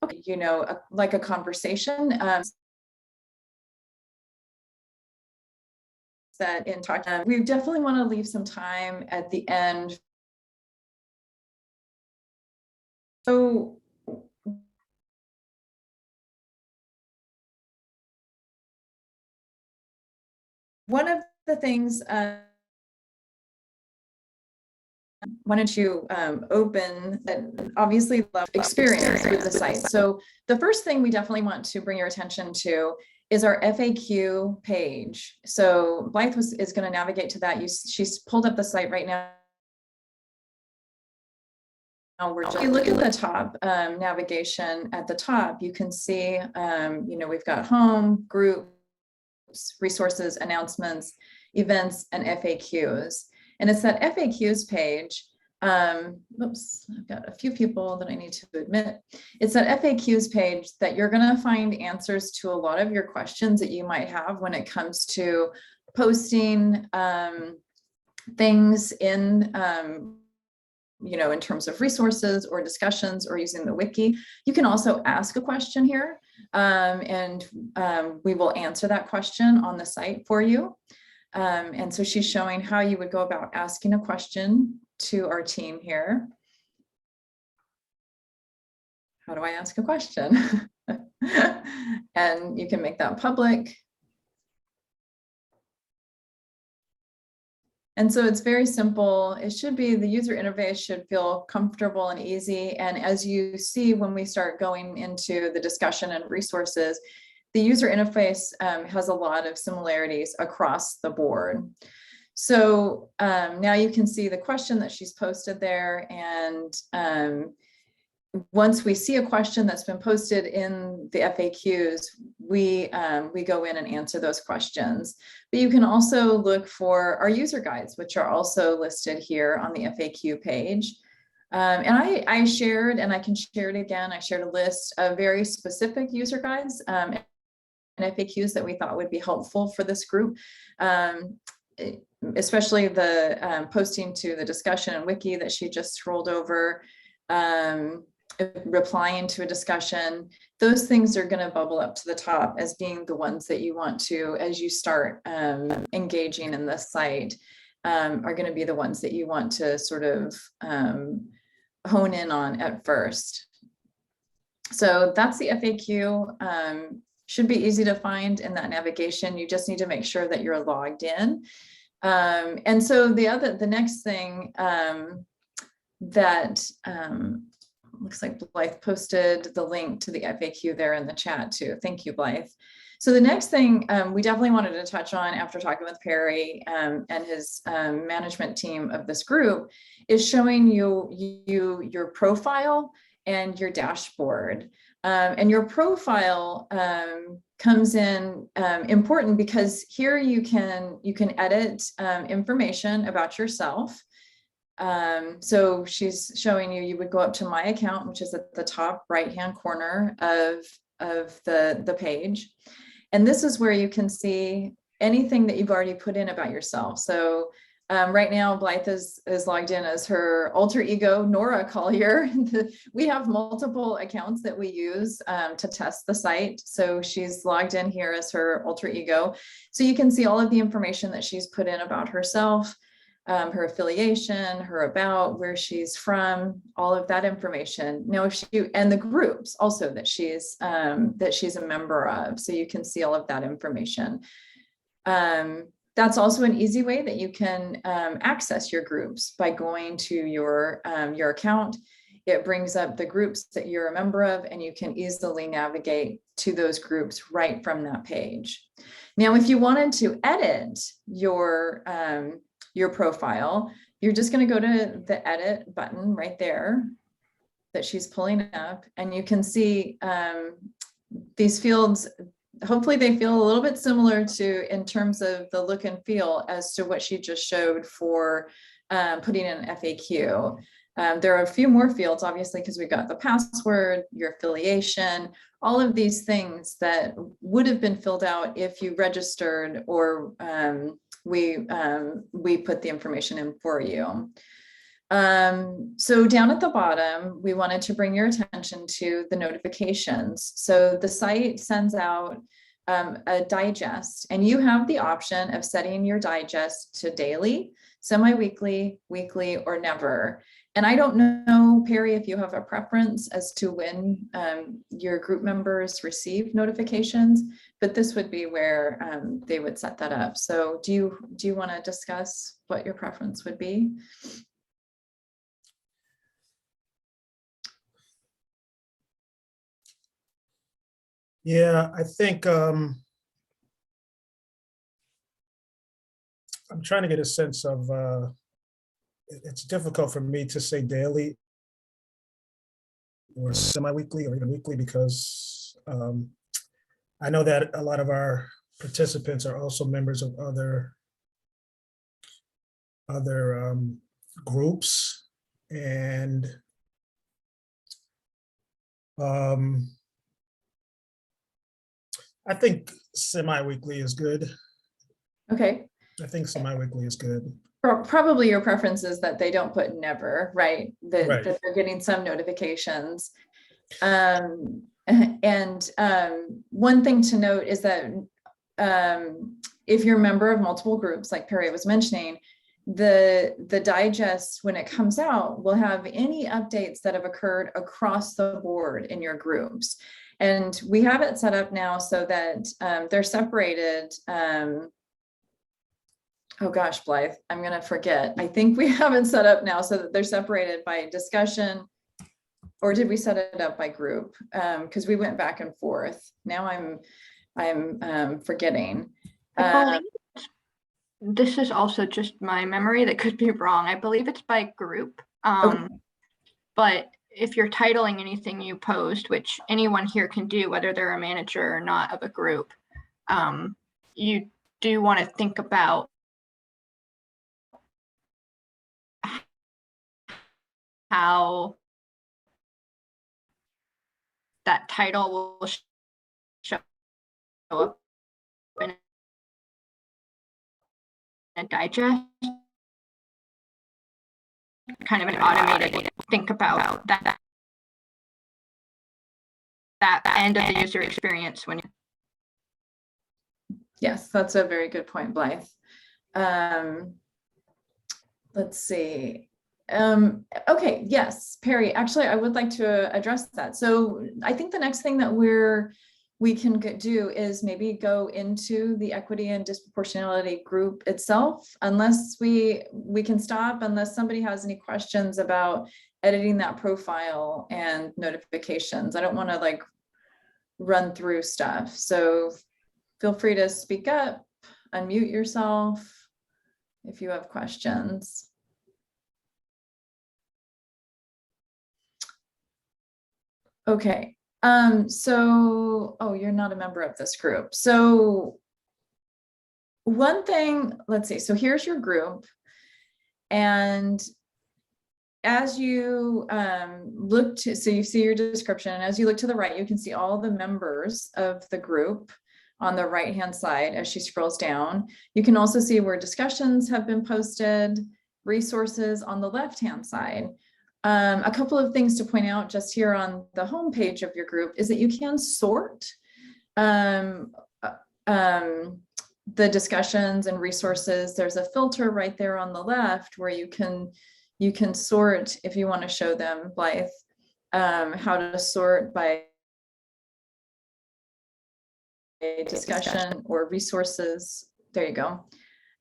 okay, you know, like a conversation. That in talk, we definitely want to leave some time at the end. So one of the things wanted to open that obviously love experience with the site. So the first thing we definitely want to bring your attention to is our FAQ page. So Blythe is going to navigate to that. She's pulled up the site right now. If you look at the top navigation at the top, you can see, you know, we've got home, groups, resources, announcements, events, and FAQs. And it's that FAQs page. Oops, I've got a few people that I need to admit. It's that FAQs page that you're going to find answers to a lot of your questions that you might have when it comes to posting things in you know, in terms of resources or discussions or using the wiki. You can also ask a question here, and we will answer that question on the site for you. And so she's showing how you would go about asking a question to our team here. How do I ask a question? And you can make that public. And so it's very simple. It should be, the user interface should feel comfortable and easy. And as you see, when we start going into the discussion and resources, the user interface has a lot of similarities across the board. So now you can see the question that she's posted there. And once we see a question that's been posted in the FAQs, we go in and answer those questions. But you can also look for our user guides, which are also listed here on the FAQ page. And I shared, and I can share it again, I shared a list of very specific user guides and FAQs that we thought would be helpful for this group. Especially the posting to the discussion and wiki that she just scrolled over, replying to a discussion. Those things are going to bubble up to the top as being the ones that you want to, as you start engaging in the site, are going to be the ones that you want to sort of hone in on at first. So that's the FAQ. Should be easy to find in that navigation. You just need to make sure that you're logged in. And so the next thing that looks like Blythe posted the link to the FAQ there in the chat too. Thank you, Blythe. So the next thing we definitely wanted to touch on after talking with Perry and his management team of this group is showing you your profile and your dashboard. And your profile comes in important because here you can edit information about yourself. So she's showing you would go up to my account, which is at the top right-hand corner of the page. And this is where you can see anything that you've already put in about yourself. So right now, Blythe is logged in as her alter ego, Nora Collier. We have multiple accounts that we use to test the site. So she's logged in here as her alter ego. So you can see all of the information that she's put in about herself, her affiliation, her about, where she's from, all of that information. Now, and the groups also that she's a member of. So you can see all of that information. That's also an easy way that you can access your groups by going to your account. It brings up the groups that you're a member of, and you can easily navigate to those groups right from that page. Now, if you wanted to edit your profile, you're just going to go to the edit button right there that she's pulling up, and you can see these fields. Hopefully they feel a little bit similar to, in terms of the look and feel, as to what she just showed for putting in an FAQ. There are a few more fields, obviously, because we've got the password, your affiliation, all of these things that would have been filled out if you registered or we put the information in for you. So down at the bottom, we wanted to bring your attention to the notifications. So the site sends out a digest, and you have the option of setting your digest to daily, semi-weekly, weekly, or never. And I don't know, Perry, if you have a preference as to when your group members receive notifications, but this would be where they would set that up. So do you want to discuss what your preference would be? Yeah, I think I'm trying to get a sense of, it's difficult for me to say daily or semi-weekly or even weekly because I know that a lot of our participants are also members of other groups, and I think semi-weekly is good. Okay. I think semi-weekly is good. Probably your preference is that they don't put never, right? Right. That they're getting some notifications. And one thing to note is that if you're a member of multiple groups, like Perry was mentioning, the digest, when it comes out, will have any updates that have occurred across the board in your groups. And we have it set up now so that they're separated. Oh gosh, Blythe, I'm going to forget. I think we have it set up now so that they're separated by discussion, or did we set it up by group? Because we went back and forth. Now I'm forgetting. I believe this is also just my memory that could be wrong. I believe it's by group. Okay. But if you're titling anything you post, which anyone here can do, whether they're a manager or not of a group, you do want to think about how that title will show up in a digest, kind of an automated think about that end of the user experience when you. Yes, that's a very good point, Blythe. Let's see. Okay, yes, Perry, actually, I would like to address that. So I think the next thing that we can do is maybe go into the equity and disproportionality group itself, unless we can stop, unless somebody has any questions about editing that profile and notifications. I don't want to like run through stuff. So feel free to speak up, unmute yourself if you have questions. Okay, so, oh, you're not a member of this group. So one thing, let's see, so here's your group. And as you look to, so you see your description, and as you look to the right, you can see all the members of the group on the right-hand side as she scrolls down. You can also see where discussions have been posted, resources on the left-hand side. A couple of things to point out just here on the home page of your group is that you can sort the discussions and resources. There's a filter right there on the left where you can sort, if you want to show them, Blythe, how to sort by discussion or resources. There you go.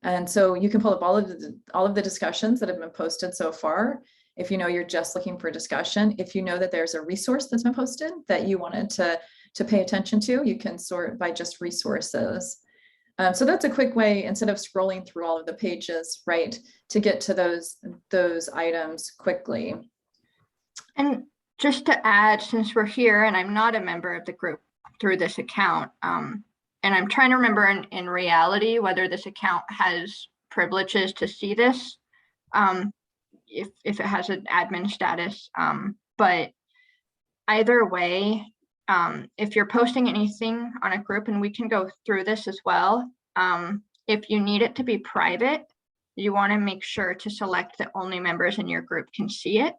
And so you can pull up all of the discussions that have been posted so far. If you know you're just looking for discussion, if you know that there's a resource that's been posted that you wanted to pay attention to, you can sort by just resources. So that's a quick way, instead of scrolling through all of the pages, right, to get to those items quickly. And just to add, since we're here and I'm not a member of the group through this account, and I'm trying to remember in reality whether this account has privileges to see this, if it has an admin status, but either way, if you're posting anything on a group, and we can go through this as well, if you need it to be private, you want to make sure to select that only members in your group can see it,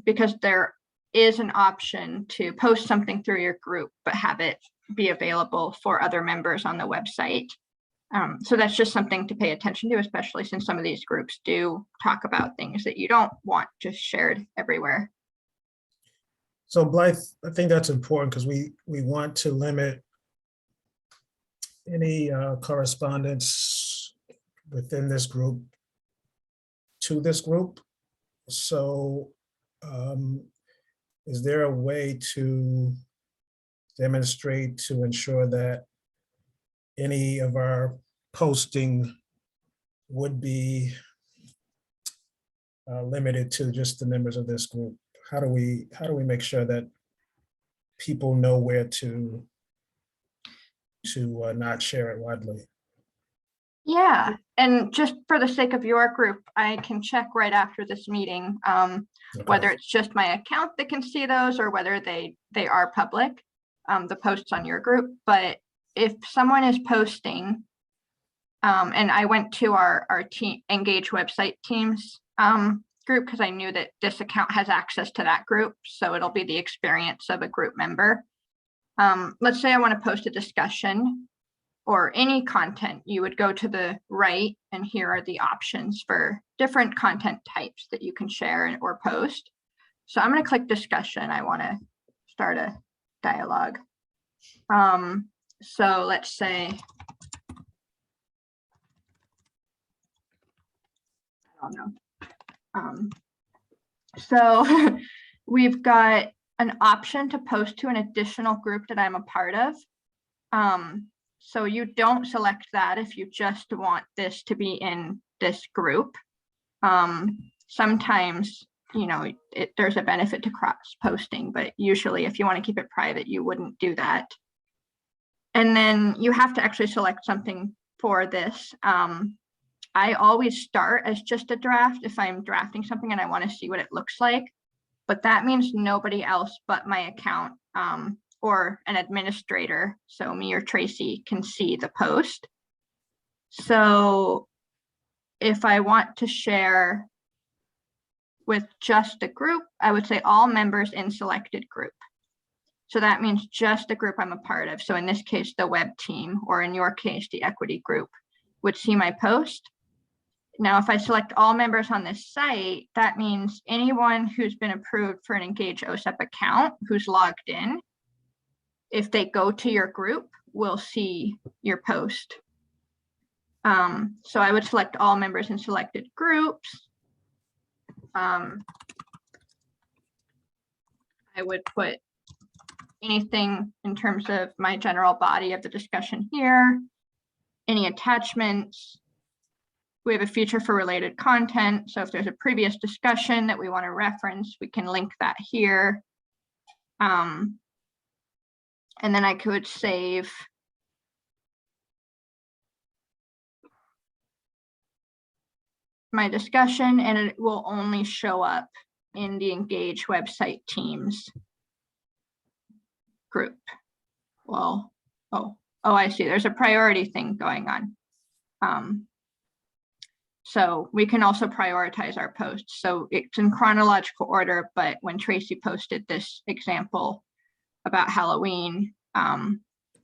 because there is an option to post something through your group, but have it be available for other members on the website. So that's just something to pay attention to, especially since some of these groups do talk about things that you don't want just shared everywhere. So Blythe, I think that's important because we want to limit any correspondence within this group to this group. So is there a way to demonstrate to ensure that any of our posting would be limited to just the members of this group? How do we make sure that people know where to not share it widely? Yeah, and just for the sake of your group, I can check right after this meeting whether it's just my account that can see those or whether they are public, the posts on your group. But if someone is posting, and I went to our team Engage website teams group because I knew that this account has access to that group, so it'll be the experience of a group member. Let's say I want to post a discussion or any content, you would go to the right, and here are the options for different content types that you can share or post. So I'm going to click discussion. I want to start a dialogue. So let's say, I don't know. So we've got an option to post to an additional group that I'm a part of. So you don't select that if you just want this to be in this group. Sometimes, you know, there's a benefit to cross posting, but usually if you want to keep it private, you wouldn't do that. And then you have to actually select something for this. I always start as just a draft if I'm drafting something and I want to see what it looks like, but that means nobody else but my account or an administrator, so me or Tracy, can see the post. So if I want to share with just a group, I would say all members in selected group. So that means just the group I'm a part of. So in this case, the web team, or in your case, the equity group, would see my post. Now, if I select all members on this site, that means anyone who's been approved for an Engage OSEP account who's logged in, if they go to your group, will see your post. So I would select all members in selected groups. I would put anything in terms of my general body of the discussion here, any attachments. We have a feature for related content. So if there's a previous discussion that we want to reference, we can link that here. And then I could save my discussion, and it will only show up in the Engage website teams group. Well, oh, I see. There's a priority thing going on. So we can also prioritize our posts. So it's in chronological order, but when Tracy posted this example about Halloween,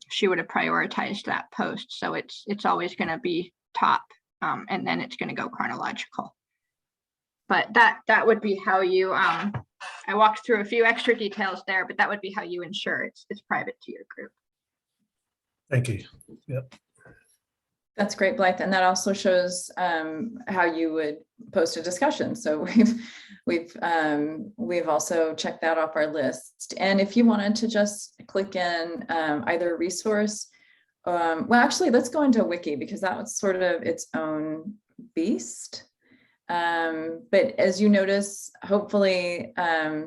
she would have prioritized that post. So it's always going to be top, and then it's going to go chronological. But that would be how you, I walked through a few extra details there, but that would be how you ensure it's private to your group. Thank you. Yep. That's great, Blythe. And that also shows how you would post a discussion. So we've also checked that off our list. And if you wanted to just click in either resource, well, actually, let's go into Wiki, because that was sort of its own beast. But as you notice, hopefully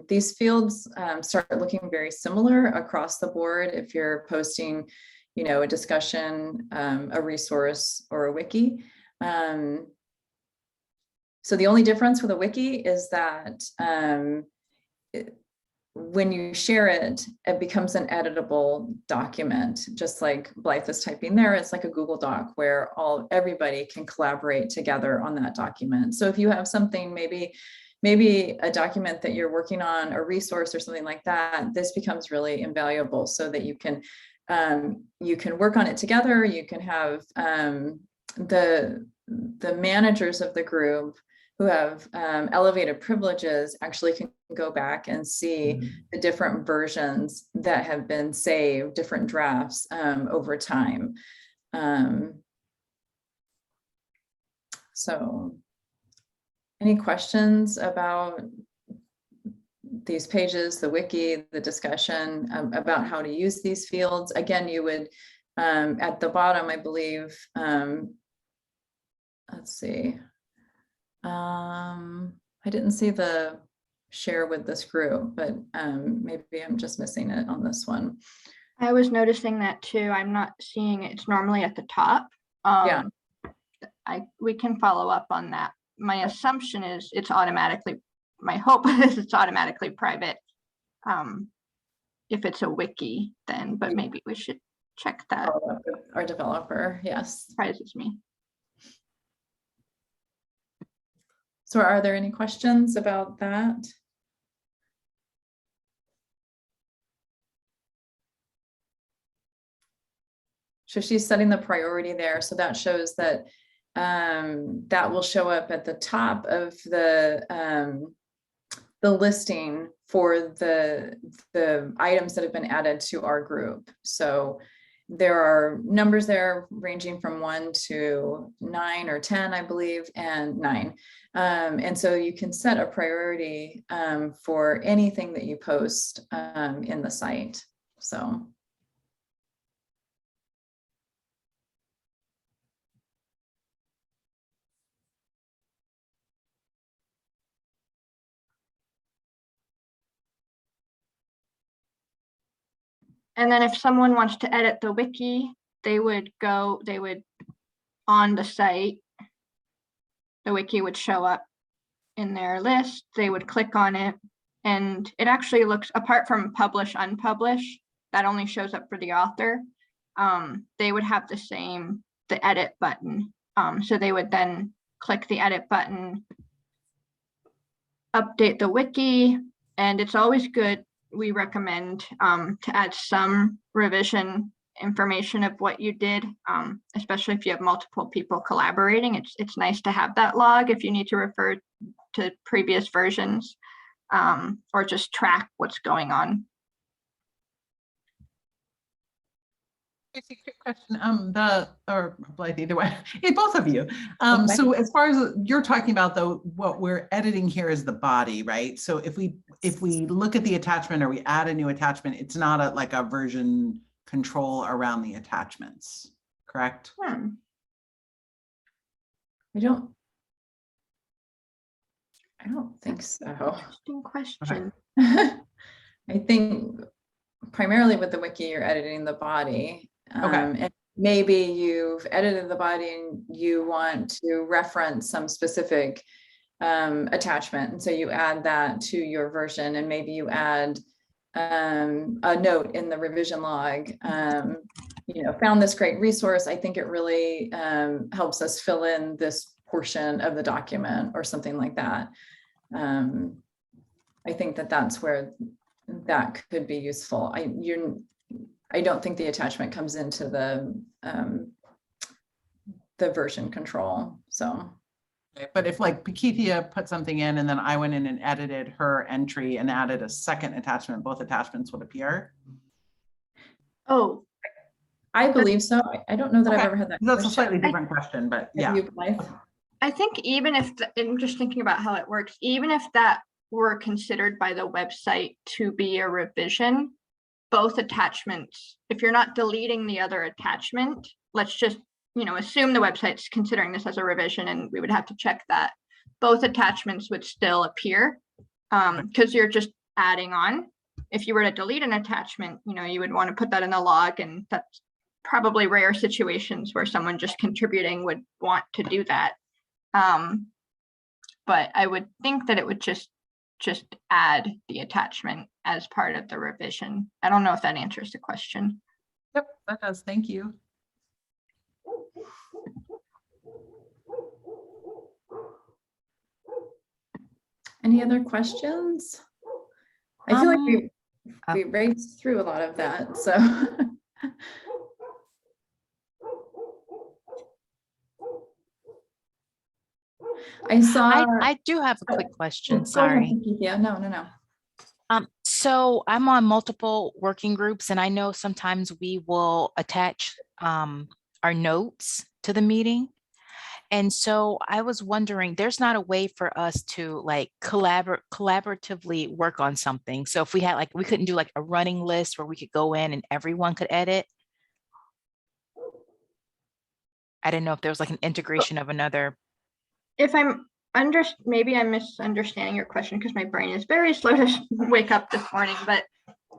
these fields start looking very similar across the board if you're posting, you know, a discussion, a resource, or a wiki. So the only difference with a wiki is that when you share it, it becomes an editable document, just like Blythe is typing there. It's like a Google Doc where everybody can collaborate together on that document. So if you have something, maybe a document that you're working on, a resource or something like that, this becomes really invaluable so that you can work on it together. You can have the managers of the group who have elevated privileges actually can go back and see the different versions that have been saved, different drafts over time. So any questions about these pages, the wiki, the discussion about how to use these fields? Again, you would, at the bottom, I believe, let's see. I didn't see the share with this group, but maybe I'm just missing it on this one. I was noticing that too. I'm not seeing it. It's normally at the top. Yeah. We can follow up on that. My assumption is it's automatically, my hope is it's automatically private. If it's a wiki, then, but maybe we should check that. Our developer, yes. Surprises me. So are there any questions about that? So she's setting the priority there. So that shows that that will show up at the top of the listing for the items that have been added to our group. So there are numbers there ranging from 1 to 9 or 10, I believe, and 9. And so you can set a priority for anything that you post in the site. So. And then if someone wants to edit the wiki, they would on the site, the wiki would show up in their list. They would click on it, and it actually looks, apart from publish, unpublish, that only shows up for the author. They would have the edit button. So they would then click the edit button, update the wiki, and it's always good. We recommend to add some revision information of what you did, especially if you have multiple people collaborating. It's nice to have that log if you need to refer to previous versions or just track what's going on. Quick question, or Blythe, either way, both of you. Okay. So as far as you're talking about, though, what we're editing here is the body, right? So if we look at the attachment or we add a new attachment, it's not like a version control around the attachments, correct? I don't think so. Interesting question. I think primarily with the wiki, you're editing the body. And maybe you've edited the body and you want to reference some specific attachment. And so you add that to your version, and maybe you add a note in the revision log, found this great resource. I think it really helps us fill in this portion of the document or something like that. I think that's where that could be useful. I don't think the attachment comes into the version control. So, but if like Pakithia put something in and then I went in and edited her entry and added a second attachment, both attachments would appear. Oh, I believe so. I don't know that I've ever had that. That's a slightly different question, but yeah. I think even if I'm just thinking about how it works, even if that were considered by the website to be a revision, both attachments, if you're not deleting the other attachment, let's just, assume the website's considering this as a revision, and we would have to check that. Both attachments would still appear because you're just adding on. If you were to delete an attachment, you would want to put that in the log, and that's probably rare situations where someone just contributing would want to do that. But I would think that it would just add the attachment as part of the revision. I don't know if that answers the question. Yep, that does. Thank you. Any other questions? I feel like we raced through a lot of that, so. I saw. I do have a quick Go question, ahead, sorry. Yeah, no. So I'm on multiple working groups and I know sometimes we will attach our notes to the meeting. And so I was wondering, there's not a way for us to like collaboratively work on something. So if we had like, we couldn't do like a running list where we could go in and everyone could edit. I didn't know if there was like an integration of another. If I'm maybe I'm misunderstanding your question because my brain is very slow to wake up this morning, but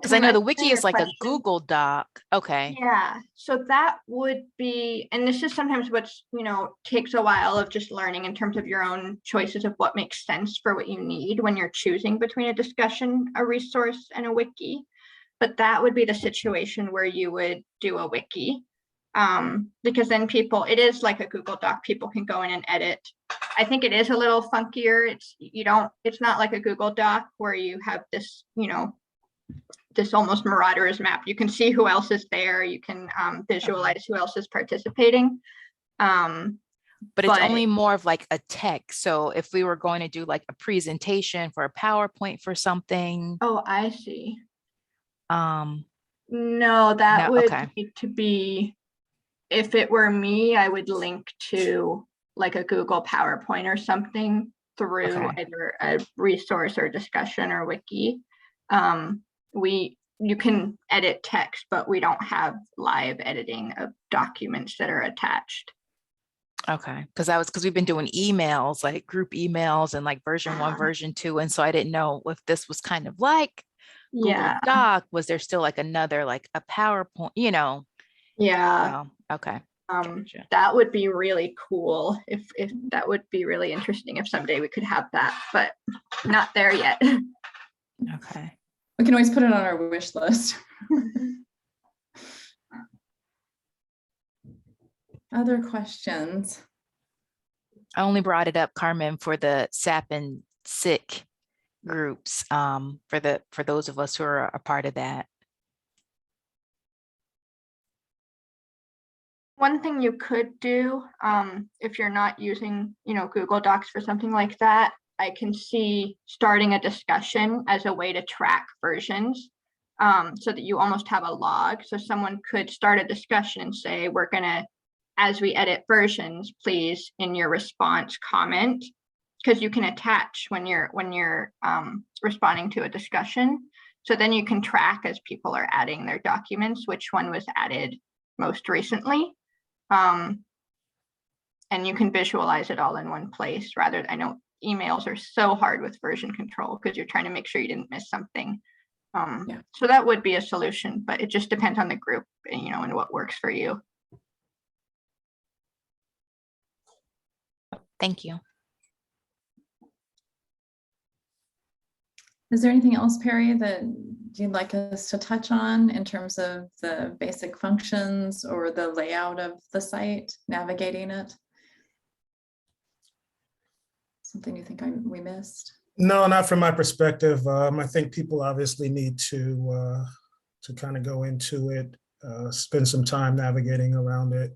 Because I know the understanding wiki your is like a question, Google Doc. Okay. yeah, so that would be, and this is sometimes what's, takes a while of just learning in terms of your own choices of what makes sense for what you need when you're choosing between a discussion, a resource, and a wiki. But that would be the situation where you would do a wiki. Because then it is like a Google Doc, people can go in and edit. I think it is a little funkier. It's not like a Google Doc where you have this, this almost Marauders map. You can see who else is there. You can visualize who else is participating. But it's only more of like a text. So if we were going to do like a presentation for a PowerPoint for something. Oh, I see. No, that would okay. need to be, if it were me, I would link to like a Google PowerPoint or something through either a resource or discussion or wiki. You can edit text, but we don't have live editing of documents that are attached. Okay, because we've been doing emails, like group emails and like version 1, version 2. And so I didn't know if this was kind of like Google Doc, was there still like another, like a PowerPoint, Yeah. So, okay. Gotcha. That would be really cool if that would be really interesting if someday we could have that, but not there yet. Okay. We can always put it on our wish list. Other questions? I only brought it up, Carmen, for the SAP and SIC groups, for those of us who are a part of that. One thing you could do, if you're not using, Google Docs for something like that, I can see starting a discussion as a way to track versions, so that you almost have a log. So someone could start a discussion and say, we're gonna, as we edit versions, please in your response comment, because you can attach when you're responding to a discussion. So then you can track as people are adding their documents, which one was added most recently. And you can visualize it all in one place rather. I know emails are so hard with version control because you're trying to make sure you didn't miss something. So that would be a solution, but it just depends on the group, and what works for you. Thank you. Is there anything else, Perry, that you'd like us to touch on in terms of the basic functions or the layout of the site, navigating it? Something you think we missed? No, not from my perspective. I think people obviously need to kind of go into it, spend some time navigating around it,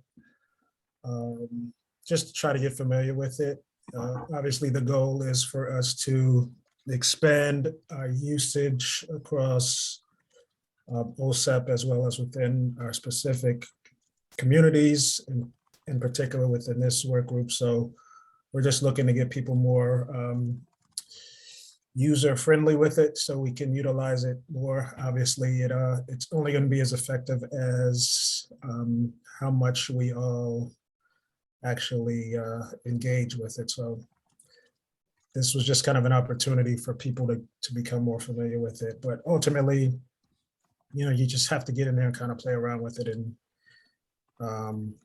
just to try to get familiar with it. Obviously, the goal is for us to expand our usage across OSEP as well as within our specific communities, and in particular within this work group. So we're just looking to get people more user-friendly with it so we can utilize it more. Obviously, it's only going to be as effective as how much we all actually engage with it. So this was just kind of an opportunity for people to become more familiar with it. But ultimately, you just have to get in there and kind of play around with it and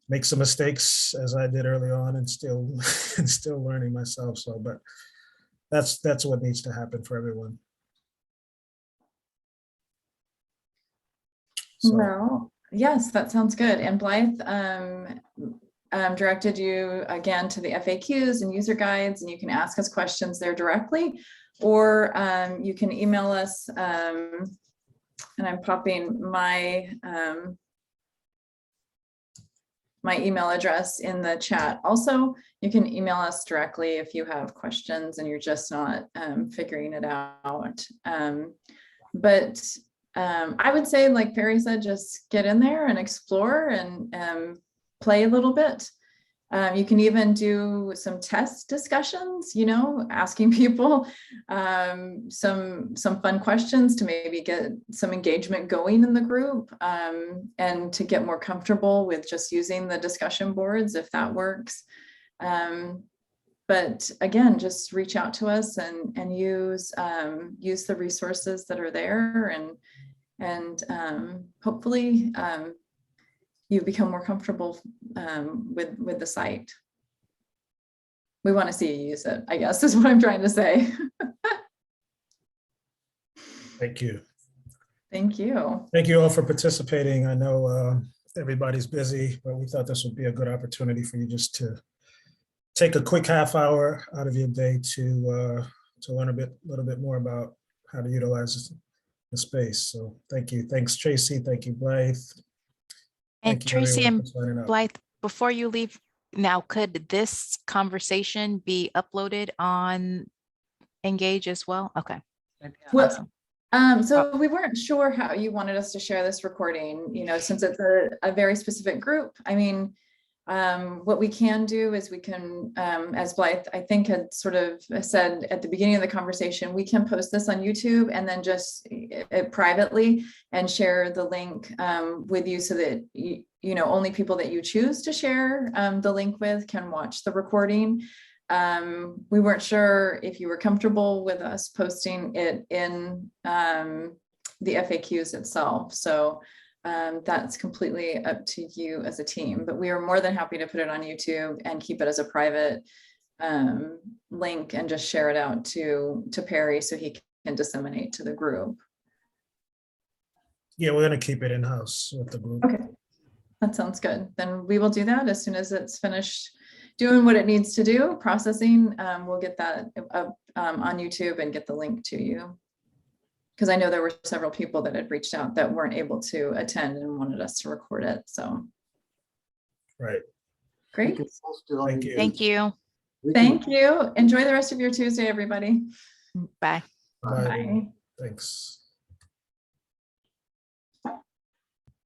make some mistakes, as I did early on, and still learning myself. So, but that's what needs to happen for everyone. So, No, yes, that sounds good. And Blythe directed you again to the FAQs and user guides, and you can ask us questions there directly, or you can email us. And I'm popping my my email address in the chat. Also, you can email us directly if you have questions and you're just not figuring it out. But I would say, like Perry said, just get in there and explore and play a little bit. You can even do some test discussions, you know, asking people some fun questions to maybe get some engagement going in the group, and to get more comfortable with just using the discussion boards if that works. But again, just reach out to us and use the resources that are there, and hopefully you become more comfortable with the site. We want to see you use it, I guess, is what I'm trying to say. thank you. Thank you. Thank you all for participating. I know everybody's busy, but we thought this would be a good opportunity for you just to take a quick half hour out of your day to learn a little bit more about how to utilize the space. So thank you. Thanks, Tracy. Thank you, Blythe. And Thank you, Tracy everyone, and for signing up. Blythe, before you leave now, could this conversation be uploaded on Engage as well? Okay. Well, Awesome. so we weren't sure how you wanted us to share this recording, you know, since it's a very specific group. I mean, what we can do is we can, as Blythe, I think, had sort of said at the beginning of the conversation, we can post this on YouTube and then just privately and share the link with you so that, you know, only people that you choose to share the link with can watch the recording. We weren't sure if you were comfortable with us posting it in the FAQs itself. So that's completely up to you as a team, but we are more than happy to put it on YouTube and keep it as a private link and just share it out to Perry so he can disseminate to the group. Yeah, we're going to keep it in-house with the group. Okay, that sounds good. Then we will do that as soon as it's finished doing what it needs to do, processing. We'll get that up on YouTube and get the link to you. Because I know there were several people that had reached out that weren't able to attend and wanted us to record it. So. Right. Great. Thank you. Thank you. Thank you. Enjoy the rest of your Tuesday, everybody. Bye. Bye. Bye. Thanks.